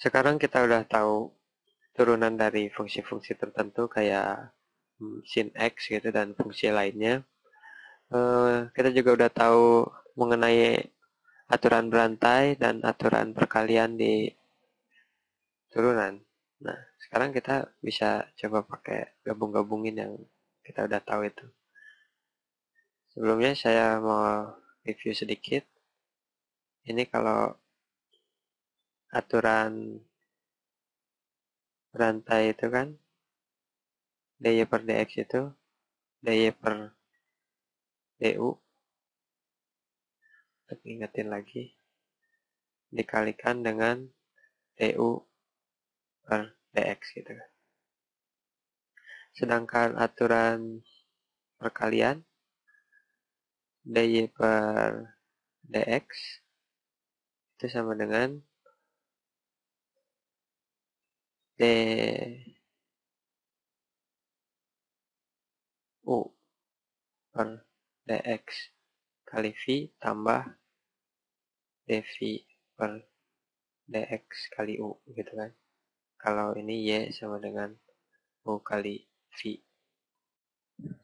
Sekarang kita udah tahu turunan dari fungsi-fungsi tertentu kayak sin X gitu dan fungsi lainnya. Kita juga udah tahu mengenai aturan berantai dan aturan perkalian di turunan. Nah, sekarang kita bisa coba pakai gabung-gabungin yang kita udah tahu itu. Sebelumnya saya mau review sedikit. Ini kalau aturan berantai itu kan dy per dx itu dy per du, untuk ingetin lagi, dikalikan dengan du per dx gitu kan. Sedangkan aturan perkalian dy per dx itu sama dengan du per dx kali v tambah dv per dx kali u gitu kan. Kalau ini y sama dengan u kali v.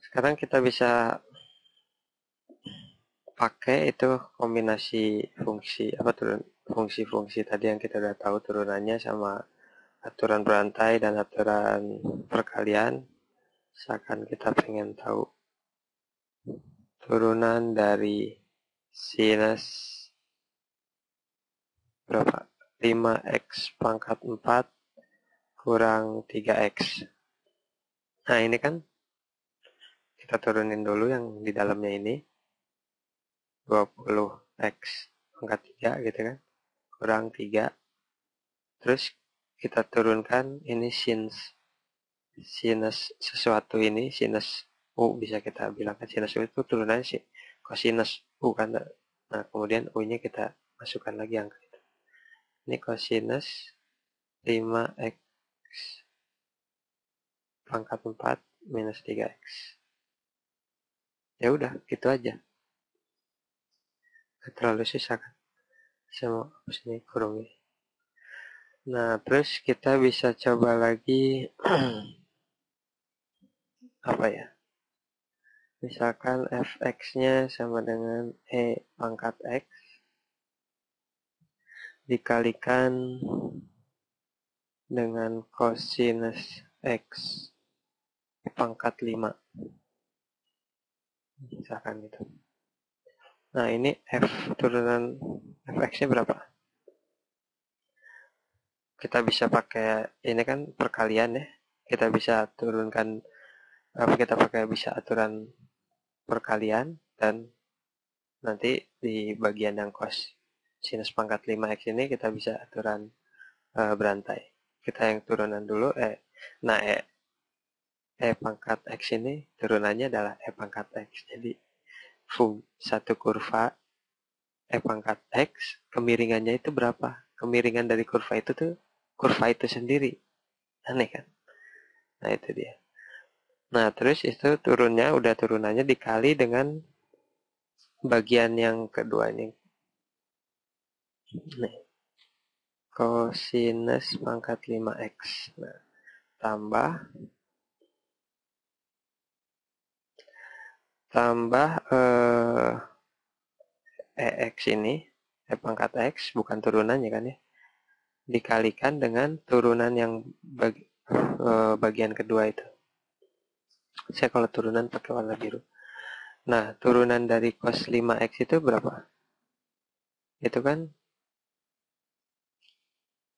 Sekarang kita bisa pakai itu kombinasi fungsi apa turun fungsi-fungsi tadi yang kita udah tahu turunannya sama aturan berantai dan aturan perkalian. Misalkan kita pengen tahu turunan dari sinus berapa? 5x pangkat 4 kurang 3x. Nah, ini kan kita turunin dulu yang di dalamnya ini. 20x pangkat 3 gitu kan. Kurang 3. Terus kita turunkan ini sinus sesuatu ini, sinus u bisa kita bilangkan sinus u itu turunannya sih kosinus u kan. Nah, kemudian u-nya kita masukkan lagi angka itu. Ini kosinus 5x pangkat 4 minus 3x. Ya udah, gitu aja. Gak terlalu susah kan. Saya mau sini kurung ini. Nah, terus kita bisa coba lagi apa ya? Misalkan fx-nya sama dengan e pangkat x dikalikan dengan cosinus x pangkat 5. Misalkan gitu. Nah, ini f turunan fx-nya berapa? Kita bisa pakai ini kan perkalian ya. Kita bisa turunkan kita pakai bisa aturan perkalian dan nanti di bagian yang cos sinus pangkat 5x ini kita bisa aturan berantai. Kita yang turunan dulu nah pangkat x ini turunannya adalah pangkat x. Jadi satu kurva pangkat x kemiringannya itu berapa? Kemiringan dari kurva itu tuh kurva itu sendiri. Aneh kan? Nah, itu dia. Nah, terus itu turunannya dikali dengan bagian yang keduanya. Nih, cosinus pangkat 5x. Nah, tambah x ini, pangkat x bukan turunannya kan ya, dikalikan dengan turunan yang bagian kedua itu. Saya kalau turunan pakai warna biru. Nah, turunan dari cos 5x itu berapa? Itu kan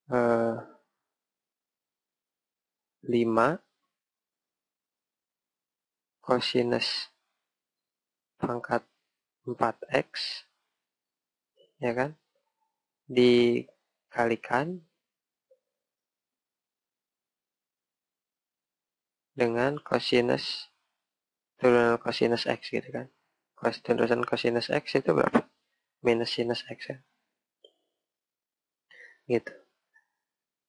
5 cosinus pangkat 4x, ya kan? Dikalikan dengan turunan cosinus x gitu kan. Turunan cosinus x itu berapa? Minus sinus x kan. Gitu.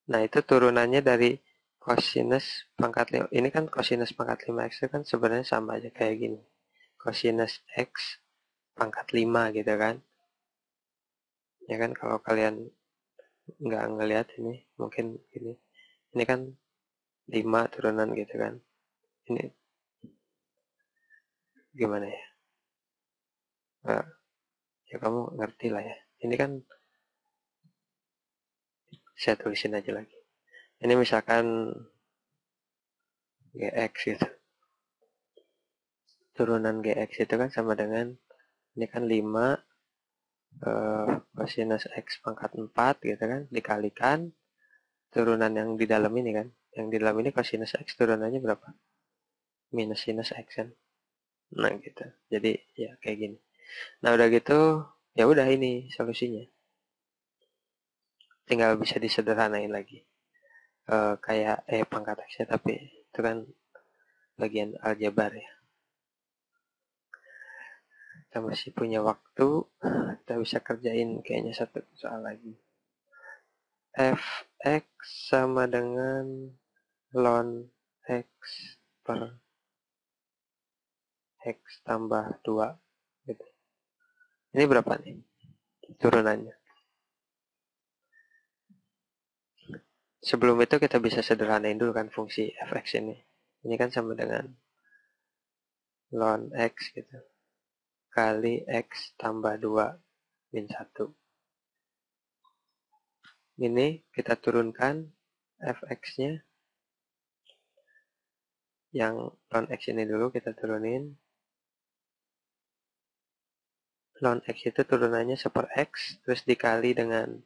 Nah, itu turunannya dari cosinus pangkat 5. Ini kan cosinus pangkat 5x itu kan sebenarnya sama aja kayak gini. Cosinus x pangkat 5 gitu kan. Ya kan, kalau kalian nggak ngelihat ini, mungkin ini kan 5 turunan gitu kan, ini gimana ya, ya kamu ngerti lah ya, ini kan saya tulisin aja lagi, ini misalkan GX gitu, turunan GX itu kan sama dengan ini kan 5 cosinus X pangkat 4 gitu kan, dikalikan turunan yang di dalam ini kan, yang di dalam ini cosinus X turunannya berapa, minus sinus X kan, nah gitu, jadi ya kayak gini. Nah udah gitu, ya udah ini solusinya, tinggal bisa disederhanain lagi, kayak pangkat X ya, tapi itu kan bagian aljabar ya. Kita masih punya waktu, kita bisa kerjain kayaknya satu soal lagi. Fx sama dengan ln X per X tambah 2 gitu. Ini berapa nih turunannya? Sebelum itu kita bisa sederhanain dulu kan fungsi fx ini. Ini kan sama dengan ln X gitu, kali X tambah 2 min 1. Ini kita turunkan fx-nya, yang ln X ini dulu kita turunin. Ln X itu turunannya 1/X, terus dikali dengan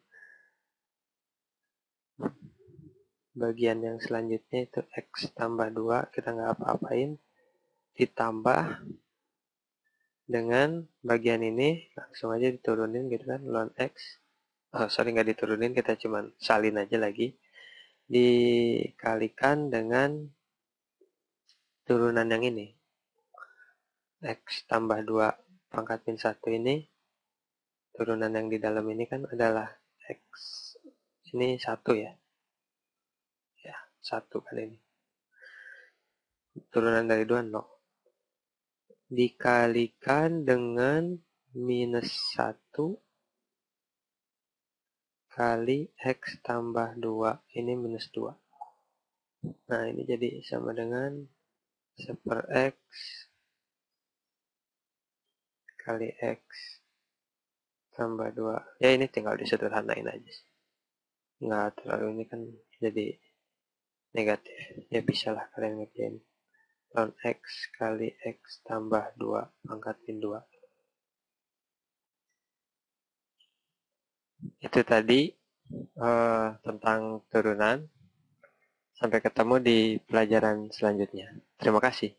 bagian yang selanjutnya itu X tambah 2, kita nggak apa-apain, ditambah dengan bagian ini, langsung aja diturunin gitu kan, ln X, nggak diturunin, kita cuman salin aja lagi, dikalikan dengan turunan yang ini, X tambah 2 pangkat min 1 ini, turunan yang di dalam ini kan adalah X, ini 1 ya, 1 kan ini, turunan dari 2 0, dikalikan dengan minus 1 kali X tambah 2, ini minus 2. Nah ini jadi sama dengan 1/X kali X tambah 2. Ya ini tinggal disederhanain aja sih, nggak terlalu, ini kan jadi negatif. Ya bisa lah kalian ngerjain. Ln X kali X tambah 2 pangkat min 2. Itu tadi tentang turunan. Sampai ketemu di pelajaran selanjutnya. Terima kasih.